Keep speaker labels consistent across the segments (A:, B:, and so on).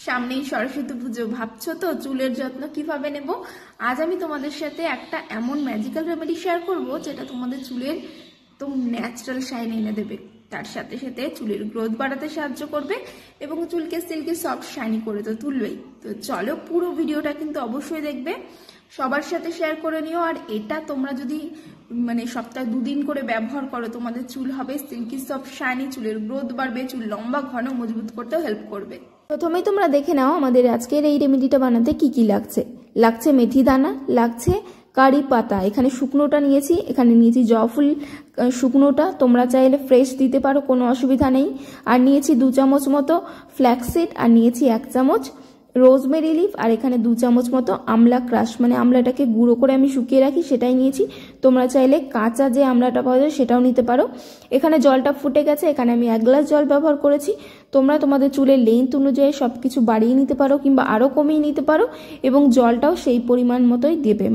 A: সামনেই সরস্বতী পুজো, ভাবছো তো চুলের যত্ন কিভাবে নেব। আজ আমি তোমাদের সাথে একটা এমন ম্যাজিক্যাল রেমেডি শেয়ার করব যেটা তোমাদের চুলের একদম ন্যাচারাল শাইন এনে দেবে, তার সাথে সাথে চুলের গ্রোথ বাড়াতে সাহায্য করবে এবং চুলকে সিল্কি সফট শাইনি করে তো তুলবেই। তো চলো পুরো ভিডিওটা কিন্তু অবশ্যই দেখবে, সবার সাথে শেয়ার করে নিও। আর এটা তোমরা যদি সপ্তাহে 2 দিন করে ব্যবহার করো, তোমাদের চুল হবে সিল্কি সফট শাইনি, চুলের গ্রোথ বাড়বে, চুল লম্বা ঘন মজবুত করতেও হেল্প করবে।
B: প্রথমেই তোমরা দেখে নাও আমাদের আজকের এই রেমেডিটা বানাতে কি কি লাগছে। লাগছে মেথি দানা, লাগছে কারি পাতা, এখানে শুকনোটা নিয়েছি, এখানে নিয়েছি জয়ফুল শুকনোটা, তোমরা চাইলে ফ্রেশ দিতে পারো, কোনো অসুবিধা নেই। আর নিয়েছি 2 চামচ মতো ফ্ল্যাক্সিড, আর নিয়েছি 1 চামচ রোজমেরি লিফ, আর এখানে 2 চামচ মতো আমলা ক্রাশ, আমলাটাকে গুঁড়ো করে আমি শুকিয়ে রাখি সেটাই নিয়েছি। তোমরা চাইলে কাঁচা যে আমলাটা পাওয়া যায় সেটাও নিতে পারো। এখানে জলটা ফুটে গেছে, এখানে আমি 1 গ্লাস জল ব্যবহার করেছি। তোমরা তোমাদের চুলের লেন্থ অনুযায়ী সবকিছু বাড়িয়ে নিতে পারো কিংবা আরও কমিয়ে নিতে পারো, এবং জলটাও সেই পরিমাণ মতোই দেবে,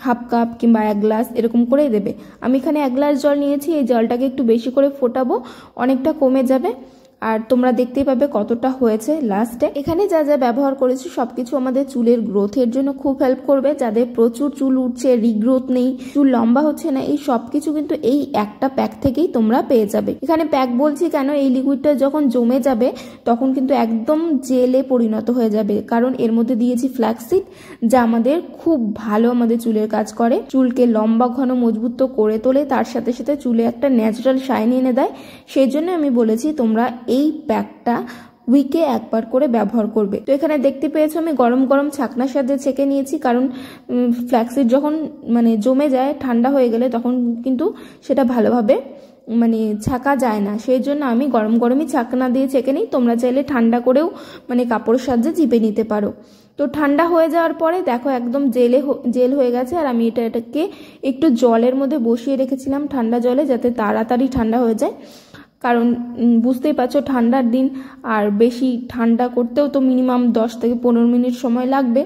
B: হাফ কাপ কিংবা 1 গ্লাস এরকম করেই দেবে। আমি এখানে 1 গ্লাস জল নিয়েছি, এই জলটাকে একটু বেশি করে ফোটাবো, অনেকটা কমে যাবে। আর তোমরা দেখতেই পাবে কতটা হয়েছে লাস্টে। এখানে যা যা ব্যবহার করেছি সবকিছু আমাদের চুলের গ্রোথের জন্য খুব হেল্প করবে। যাদের প্রচুর চুল উঠছে, রিগ্রোথ নেই, চুল লম্বা হচ্ছে না, এই সবকিছু কিন্তু এই একটা প্যাক থেকেই তোমরা পেয়ে যাবে। এখানে প্যাক বলছি কেন, এই লিকুইডটা যখন জমে যাবে তখন কিন্তু একদম জেলে পরিণত হয়ে যাবে, কারণ এর মধ্যে দিয়েছি ফ্ল্যাক্সিড, যা আমাদের খুব ভালো আমাদের চুলের কাজ করে, চুলকে লম্বা ঘন মজবুত তো করে তোলে, তার সাথে সাথে চুলে একটা ন্যাচারাল শাইন এনে দেয়। সেই জন্য আমি বলেছি তোমরা এই প্যাকটা উইকে 1 বার করে ব্যবহার করবে। তো এখানে দেখতে পেয়েছো আমি গরম গরম ছাকনার সাথে ছেঁকে নিয়েছি, কারণ ফ্ল্যাক্সিড যখন জমে যায় ঠান্ডা হয়ে গেলে তখন কিন্তু সেটা ভালোভাবে ছাকা যায় না, সেই জন্য আমি গরম গরমই ছাকনা দিয়ে ছেঁকে নিই। তোমরা চাইলে ঠান্ডা করেও কাপড়ের সাহায্যে চিপে নিতে পারো। তো ঠান্ডা হয়ে যাওয়ার পরে দেখো একদম জেল হয়ে গেছে। আর আমি এটাকে একটু জলের মধ্যে বসিয়ে রেখেছিলাম, ঠান্ডা জলে, যাতে তাড়াতাড়ি ঠান্ডা হয়ে যায়, কারণ বুঝতেই পারছো ঠান্ডার দিন, আর বেশি ঠান্ডা করতেও তো মিনিমাম 10 থেকে 15 মিনিট সময় লাগবে,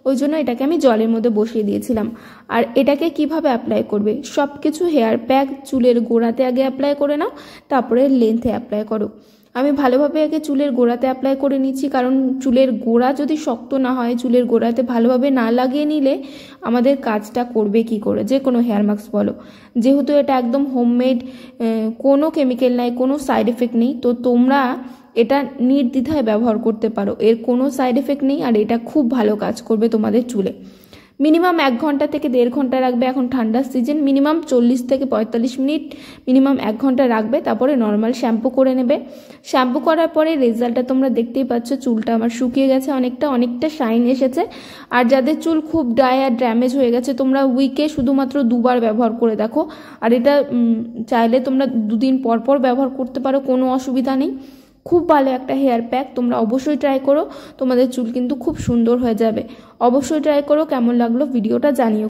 B: ওই জন্য এটাকে আমি জলের মধ্যে বসিয়ে দিয়েছিলাম। আর এটাকে কিভাবে অ্যাপ্লাই করবে, সব কিছু হেয়ার প্যাক চুলের গোড়াতে আগে অ্যাপ্লাই করে নাও, তারপরে লেন্থে অ্যাপ্লাই করো। আমি ভালোভাবে আগে চুলের গোড়াতে অ্যাপ্লাই করে নিচ্ছি, কারণ চুলের গোড়া যদি শক্ত না হয়, চুলের গোড়াতে ভালোভাবে না লাগিয়ে নিলে আমাদের কাজটা করবে কি করে, যে কোনো হেয়ার মাস্ক বলো, যেহেতু এটা একদম হোমমেড, কোনো কেমিক্যাল নাই, কোনো সাইড এফেক্ট নেই, তো তোমরা এটা নির্দ্বিধায় ব্যবহার করতে পারো, এর কোনো সাইড এফেক্ট নেই, আর এটা খুব ভালো কাজ করবে তোমাদের চুলে। মিনিমাম 1 ঘন্টা থেকে 1.5 ঘন্টা রাখবে, এখন ঠান্ডার সিজন, মিনিমাম 40 থেকে 45 মিনিট, মিনিমাম 1 ঘন্টা রাখবে, তারপরে নর্মাল শ্যাম্পু করে নেবে। শ্যাম্পু করার পরে রেজাল্টটা তোমরা দেখতেই পাচ্ছ, চুলটা আমার শুকিয়ে গেছে, অনেকটা শাইন এসেছে। আর যাদের চুল খুব ড্রাই আর ড্যামেজ হয়ে গেছে, তোমরা উইকে শুধুমাত্র 2 বার ব্যবহার করে দেখো। আর এটা চাইলে তোমরা 2 দিন পর পর ব্যবহার করতে পারো, কোনো অসুবিধা নেই। খুব ভালো একটা হেয়ার প্যাক, তোমরা অবশ্যই ট্রাই করো, তোমাদের চুল কিন্তু খুব সুন্দর হয়ে যাবে। অবশ্যই ট্রাই করো, কেমন লাগলো ভিডিওটা জানিও।